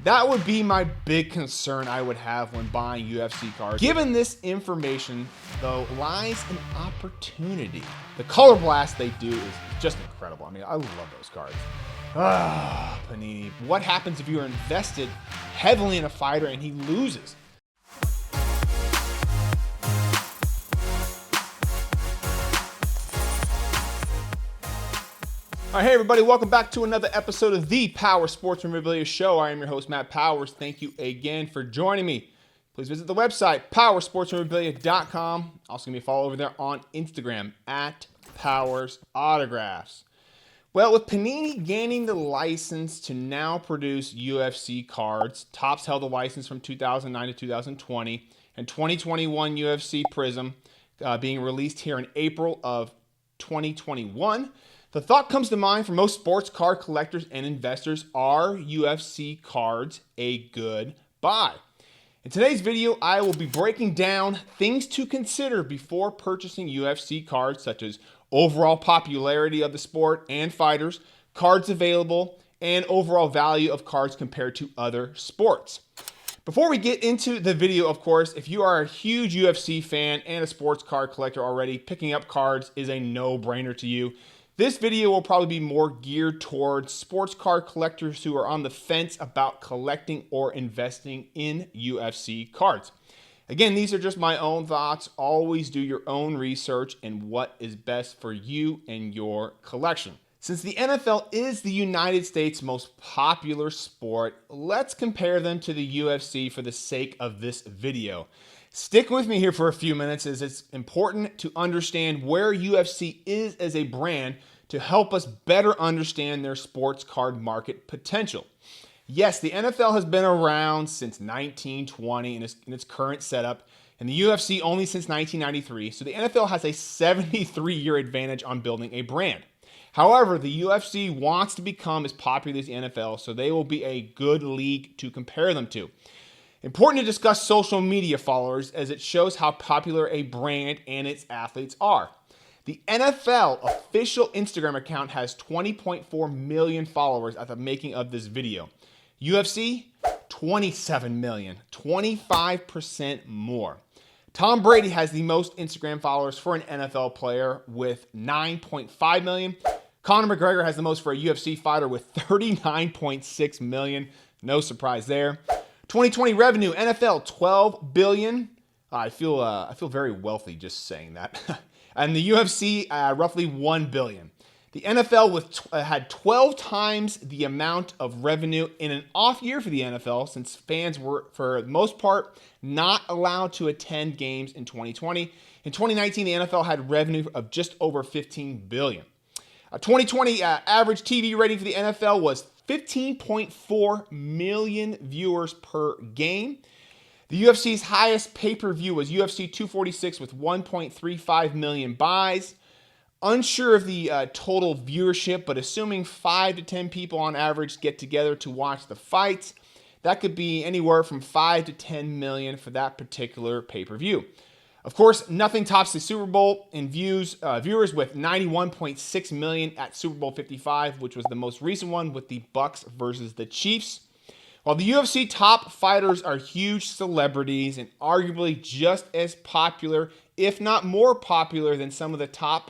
That would be my big concern I would have when buying UFC cards. Given this information, though, lies an opportunity. The color blast they do is just incredible. I mean, I love those cards. Panini. What happens if you are invested heavily in a fighter and he loses? All right, hey everybody, welcome back to another episode of the Power Sports Memorabilia Show. I am your host, Matt Powers. Thank you again for joining me. Please visit the website, powersportsmemorabilia.com. Also, give me a follow over there on Instagram, @PowersAutographs. Well, with Panini gaining the license to now produce UFC cards, Topps held the license from 2009 to 2020, and 2021 UFC Prizm being released here in April of 2021, the thought comes to mind for most sports card collectors and investors, are UFC cards a good buy? In today's video, I will be breaking down things to consider before purchasing UFC cards, such as overall popularity of the sport and fighters, cards available, and overall value of cards compared to other sports. Before we get into the video, of course, if you are a huge UFC fan and a sports card collector already, picking up cards is a no-brainer to you. This video will probably be more geared towards sports card collectors who are on the fence about collecting or investing in UFC cards. Again, these are just my own thoughts. Always do your own research and what is best for you and your collection. Since the NFL is the United States' most popular sport, let's compare them to the UFC for the sake of this video. Stick with me here for a few minutes, as it's important to understand where UFC is as a brand to help us better understand their sports card market potential. Yes, the NFL has been around since 1920 in its current setup, and the UFC only since 1993, so the NFL has a 73-year advantage on building a brand. However, the UFC wants to become as popular as the NFL, so they will be a good league to compare them to. Important to discuss social media followers, as it shows how popular a brand and its athletes are. The NFL official Instagram account has 20.4 million followers at the making of this video. UFC, 27 million, 25% more. Tom Brady has the most Instagram followers for an NFL player with 9.5 million. Conor McGregor has the most for a UFC fighter with 39.6 million. No surprise there. 2020 revenue, NFL, 12 billion. I feel very wealthy just saying that. And the UFC, roughly 1 billion. The NFL had 12 times the amount of revenue in an off year for the NFL, since fans were, for the most part, not allowed to attend games in 2020. In 2019, the NFL had revenue of just over 15 billion. 2020 average TV rating for the NFL was 15.4 million viewers per game. The UFC's highest pay-per-view was UFC 246 with 1.35 million buys. Unsure of the total viewership, but assuming 5 to 10 people on average get together to watch the fights, that could be anywhere from 5 to 10 million for that particular pay-per-view. Of course, nothing tops the Super Bowl in viewers with 91.6 million at Super Bowl 55, which was the most recent one with the Bucks versus the Chiefs. While the UFC top fighters are huge celebrities and arguably just as popular, if not more popular than some of the top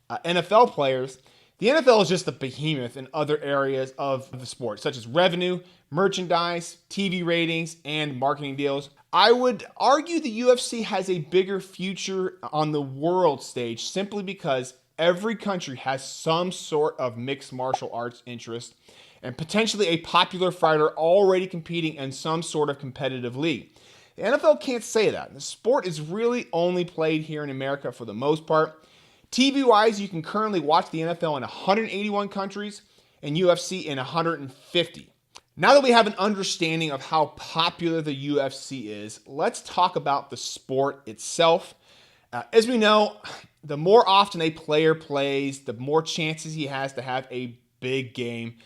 NFL players, the NFL is just a behemoth in other areas of the sport, such as revenue, merchandise, TV ratings, and marketing deals. I would argue the UFC has a bigger future on the world stage simply because every country has some sort of mixed martial arts interest and potentially a popular fighter already competing in some sort of competitive league. The NFL can't say that. The sport is really only played here in America for the most part. TV-wise, you can currently watch the NFL in 181 countries and UFC in 150. Now that we have an understanding of how popular the UFC is, let's talk about the sport itself. As we know, the more often a player plays, the more chances he has to have a big game,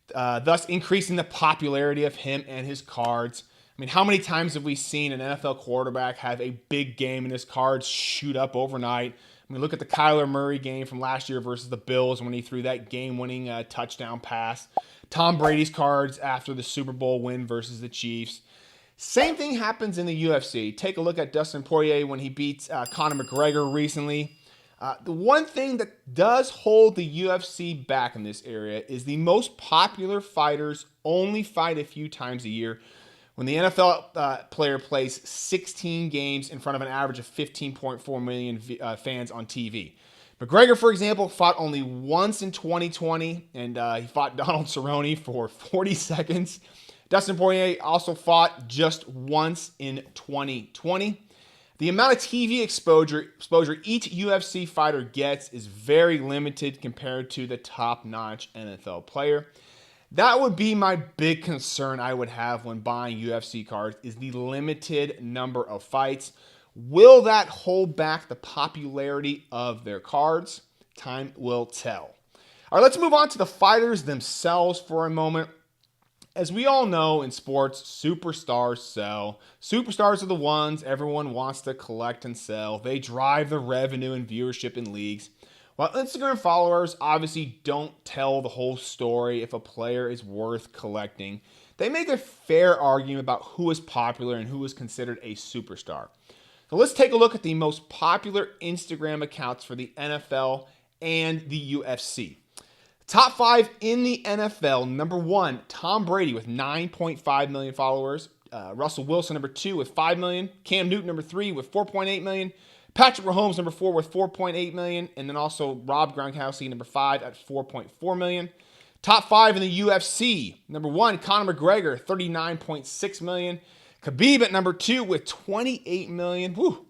thus increasing the popularity of him and his cards. I mean, how many times have we seen an NFL quarterback have a big game and his cards shoot up overnight? I mean, look at the Kyler Murray game from last year versus the Bills when he threw that game-winning touchdown pass. Tom Brady's cards after the Super Bowl win versus the Chiefs. Same thing happens in the UFC. Take a look at Dustin Poirier when he beats Conor McGregor recently. The one thing that does hold the UFC back in this area is the most popular fighters only fight a few times a year. When the NFL player plays 16 games in front of an average of 15.4 million fans on TV. McGregor, for example, fought only once in 2020, and he fought Donald Cerrone for 40 seconds. Dustin Poirier also fought just once in 2020. The amount of TV exposure each UFC fighter gets is very limited compared to the top-notch NFL player. That would be my big concern I would have when buying UFC cards, is the limited number of fights. Will that hold back the popularity of their cards? Time will tell. All right, let's move on to the fighters themselves for a moment. As we all know in sports, superstars sell. Superstars are the ones everyone wants to collect and sell. They drive the revenue and viewership in leagues. While Instagram followers obviously don't tell the whole story if a player is worth collecting, they make a fair argument about who is popular and who is considered a superstar. So let's take a look at the most popular Instagram accounts for the NFL and the UFC. Top 5 in the NFL, number 1, Tom Brady with 9.5 million followers. Russell Wilson, number 2, with 5 million. Cam Newton, number 3, with 4.8 million. Patrick Mahomes, number 4, with 4.8 million. And then also Rob Gronkowski, number 5, at 4.4 million. Top 5 in the UFC, number 1, Conor McGregor, 39.6 million. Khabib at number 2 with 28 million. Woo.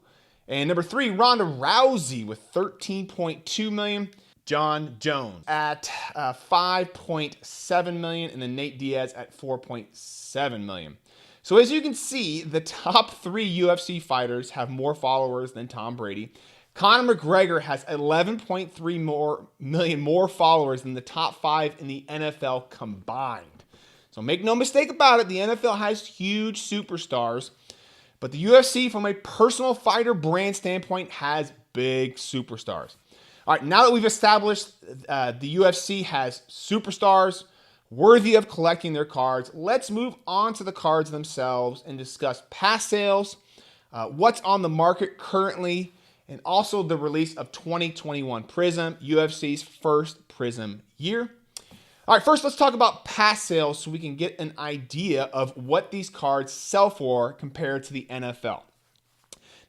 And number 3, Ronda Rousey with 13.2 million. John Jones at 5.7 million, and then Nate Diaz at 4.7 million. So as you can see, the top 3 UFC fighters have more followers than Tom Brady. Conor McGregor has 11.3 million more followers than the top 5 in the NFL combined. So make no mistake about it, the NFL has huge superstars, but the UFC, from a personal fighter brand standpoint, has big superstars. All right, now that we've established the UFC has superstars worthy of collecting their cards, let's move on to the cards themselves and discuss past sales, what's on the market currently, and also the release of 2021 Prizm, UFC's first Prizm year. All right, first let's talk about past sales so we can get an idea of what these cards sell for compared to the NFL.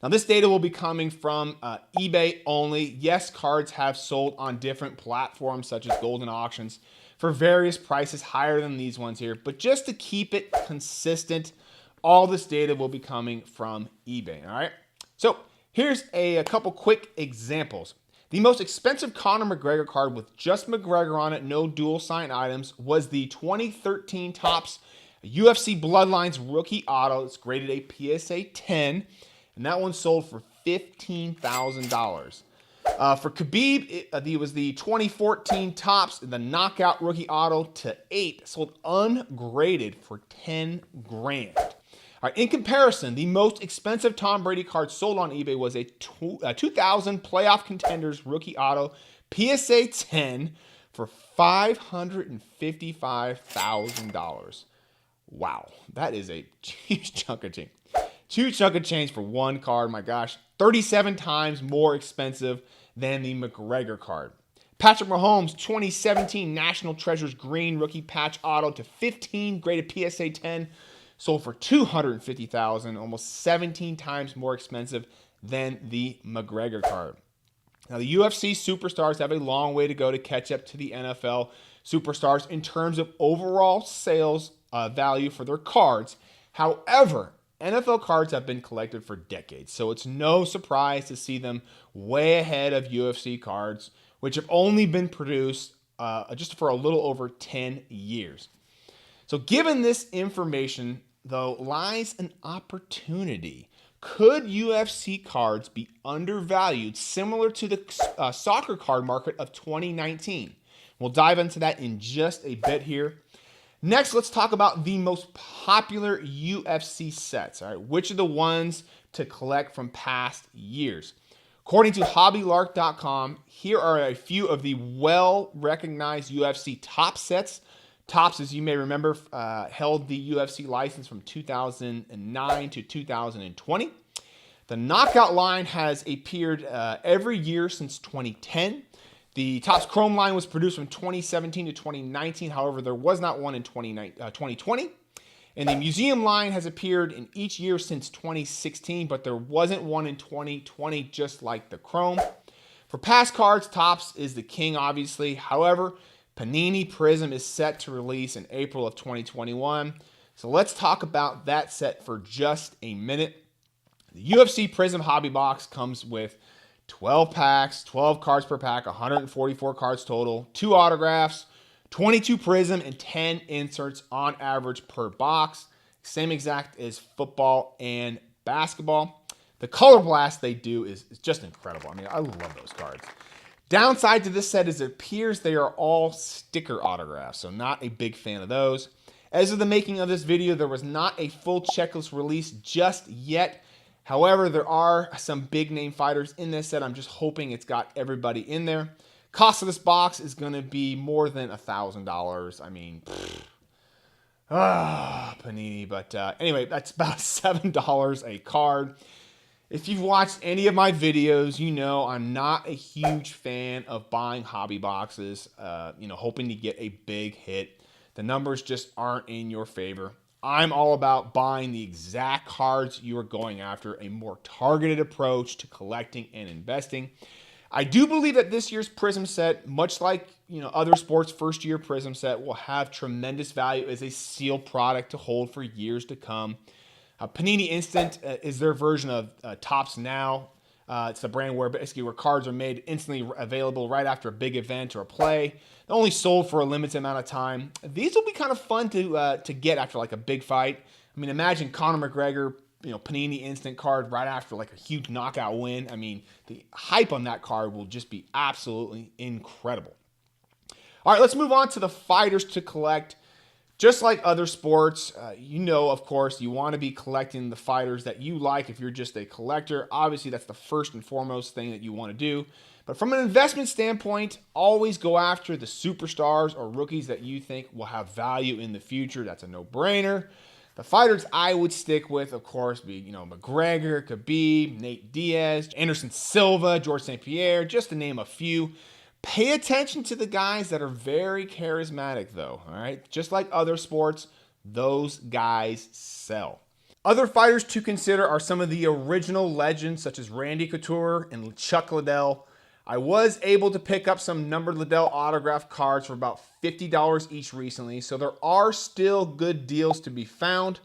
Now, this data will be coming from eBay only. Yes, cards have sold on different platforms such as Golden Auctions for various prices higher than these ones here. But just to keep it consistent, all this data will be coming from eBay, all right? So here's a couple quick examples. The most expensive Conor McGregor card with just McGregor on it, no dual sign items, was the 2013 Topps UFC Bloodlines Rookie Auto. It's graded a PSA 10. And that one sold for $15,000. For Khabib, it was the 2014 Topps, the Knockout Rookie Auto to 8, sold ungraded for 10 grand. All right, in comparison, the most expensive Tom Brady card sold on eBay was a 2000 Playoff Contenders Rookie Auto PSA 10 for $555,000. Wow, that is a huge chunk of change. Huge chunk of change for one card, my gosh. 37 times more expensive than the McGregor card. Patrick Mahomes, 2017 National Treasures Green Rookie Patch Auto to 15, graded PSA 10, sold for $250,000, almost 17 times more expensive than the McGregor card. Now, the UFC superstars have a long way to go to catch up to the NFL superstars in terms of overall sales value for their cards. However, NFL cards have been collected for decades, so it's no surprise to see them way ahead of UFC cards, which have only been produced just for a little over 10 years. So given this information, though, lies an opportunity. Could UFC cards be undervalued similar to the soccer card market of 2019? We'll dive into that in just a bit here. Next, let's talk about the most popular UFC sets. All right, which are the ones to collect from past years? According to hobbylark.com, here are a few of the well-recognized UFC top sets. Topps, as you may remember, held the UFC license from 2009 to 2020. The Knockout line has appeared every year since 2010. The Topps Chrome line was produced from 2017 to 2019. However, there was not one in 2020. And the Museum line has appeared in each year since 2016, but there wasn't one in 2020, just like the Chrome. For past cards, Topps is the king, obviously. However, Panini PRIZM is set to release in April of 2021. So let's talk about that set for just a minute. The UFC Prizm Hobby Box comes with 12 packs, 12 cards per pack, 144 cards total, 2 autographs, 22 Prizm, and 10 inserts on average per box. Same exact as football and basketball. The color blast they do is just incredible. I mean, I love those cards. Downside to this set is it appears they are all sticker autographs, so not a big fan of those. As of the making of this video, there was not a full checklist release just yet. However, there are some big name fighters in this set. I'm just hoping it's got everybody in there. Cost of this box is going to be more than $1,000. I mean, Panini. But anyway, that's about $7 a card. If you've watched any of my videos, you know I'm not a huge fan of buying hobby boxes, hoping to get a big hit. The numbers just aren't in your favor. I'm all about buying the exact cards you are going after, a more targeted approach to collecting and investing. I do believe that this year's Prizm set, much like other sports' first-year Prizm set, will have tremendous value as a sealed product to hold for years to come. Panini Instant is their version of Topps Now. It's the brand where cards are made instantly available right after a big event or a play. They're only sold for a limited amount of time. These will be kind of fun to get after like a big fight. I mean, imagine Conor McGregor, Panini Instant card right after like a huge knockout win. I mean, the hype on that card will just be absolutely incredible. All right, let's move on to the fighters to collect. Just like other sports, of course, you want to be collecting the fighters that you like. If you're just a collector, obviously that's the first and foremost thing that you want to do. But from an investment standpoint, always go after the superstars or rookies that you think will have value in the future. That's a no-brainer. The fighters I would stick with, of course, be McGregor, Khabib, Nate Diaz, Anderson Silva, George St. Pierre, just to name a few. Pay attention to the guys that are very charismatic, though, all right? Just like other sports, those guys sell. Other fighters to consider are some of the original legends, such as Randy Couture and Chuck Liddell. I was able to pick up some numbered Liddell autograph cards for about $50 each recently, so there are still good deals to be found.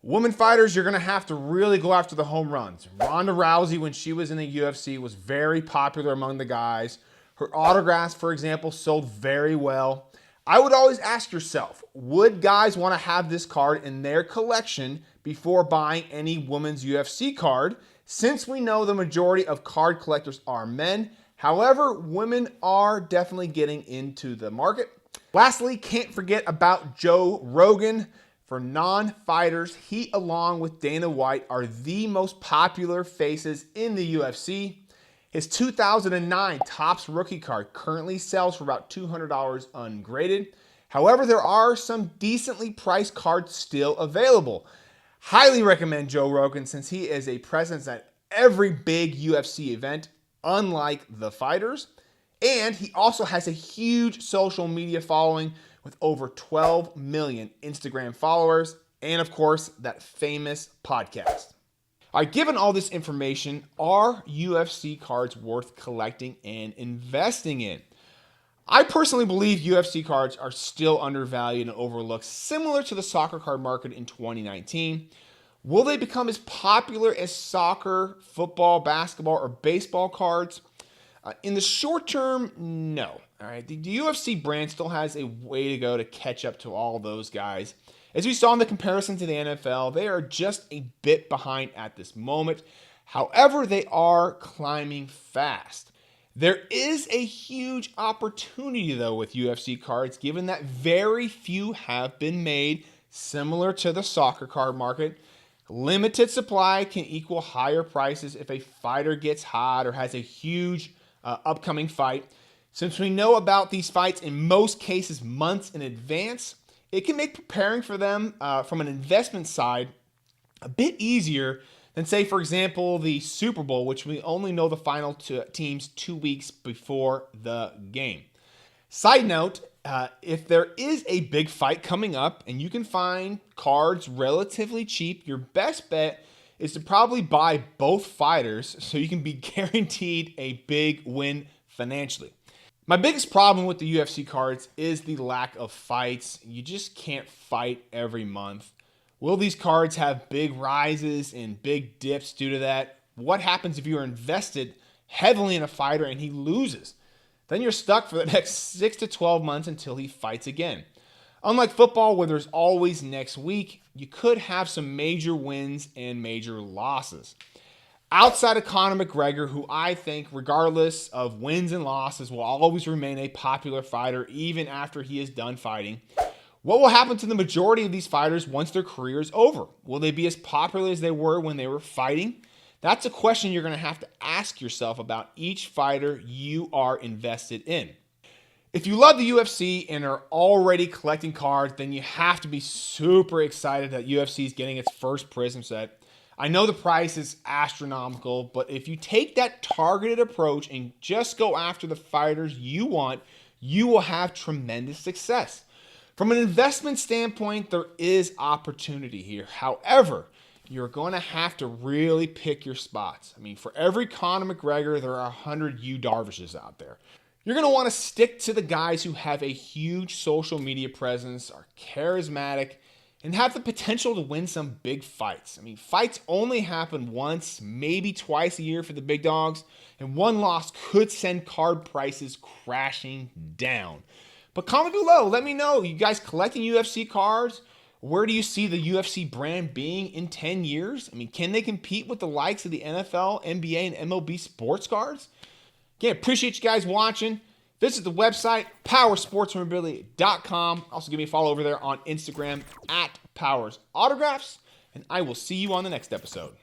Women fighters, you're going to have to really go after the home runs. Ronda Rousey, when she was in the UFC, was very popular among the guys. Her autographs, for example, sold very well. I would always ask yourself, would guys want to have this card in their collection before buying any women's UFC card, since we know the majority of card collectors are men? However, women are definitely getting into the market. Lastly, can't forget about Joe Rogan. For non-fighters, he, along with Dana White, are the most popular faces in the UFC. His 2009 Topps rookie card currently sells for about $200 ungraded. However, there are some decently priced cards still available. Highly recommend Joe Rogan since he is a presence at every big UFC event, unlike the fighters. And he also has a huge social media following with over 12 million Instagram followers and, of course, that famous podcast. All right, given all this information, are UFC cards worth collecting and investing in? I personally believe UFC cards are still undervalued and overlooked, similar to the soccer card market in 2019. Will they become as popular as soccer, football, basketball, or baseball cards? In the short term, no. All right, the UFC brand still has a way to go to catch up to all those guys. As we saw in the comparison to the NFL, they are just a bit behind at this moment. However, they are climbing fast. There is a huge opportunity, though, with UFC cards, given that very few have been made, similar to the soccer card market. Limited supply can equal higher prices if a fighter gets hot or has a huge upcoming fight. Since we know about these fights in most cases months in advance, it can make preparing for them from an investment side a bit easier than, say, for example, the Super Bowl, which we only know the final teams 2 weeks before the game. Side note, if there is a big fight coming up and you can find cards relatively cheap, your best bet is to probably buy both fighters so you can be guaranteed a big win financially. My biggest problem with the UFC cards is the lack of fights. You just can't fight every month. Will these cards have big rises and big dips due to that? What happens if you are invested heavily in a fighter and he loses? Then you're stuck for the next 6 to 12 months until he fights again. Unlike football, where there's always next week, you could have some major wins and major losses. Outside of Conor McGregor, who I think, regardless of wins and losses, will always remain a popular fighter even after he is done fighting, what will happen to the majority of these fighters once their career is over? Will they be as popular as they were when they were fighting? That's a question you're going to have to ask yourself about each fighter you are invested in. If you love the UFC and are already collecting cards, then you have to be super excited that UFC is getting its first Prizm set. I know the price is astronomical, but if you take that targeted approach and just go after the fighters you want, you will have tremendous success. From an investment standpoint, there is opportunity here. However, you're going to have to really pick your spots. I mean, for every Conor McGregor, there are 100 Yu Darvishes out there. You're going to want to stick to the guys who have a huge social media presence, are charismatic, and have the potential to win some big fights. I mean, fights only happen once, maybe twice a year for the big dogs, and one loss could send card prices crashing down. But comment below, let me know, you guys collecting UFC cards? Where do you see the UFC brand being in 10 years? I mean, can they compete with the likes of the NFL, NBA, and MLB sports cards? Again, appreciate you guys watching. Visit the website, powersportsmemorabilia.com. Also, give me a follow over there on Instagram @PowersAutographs. And I will see you on the next episode.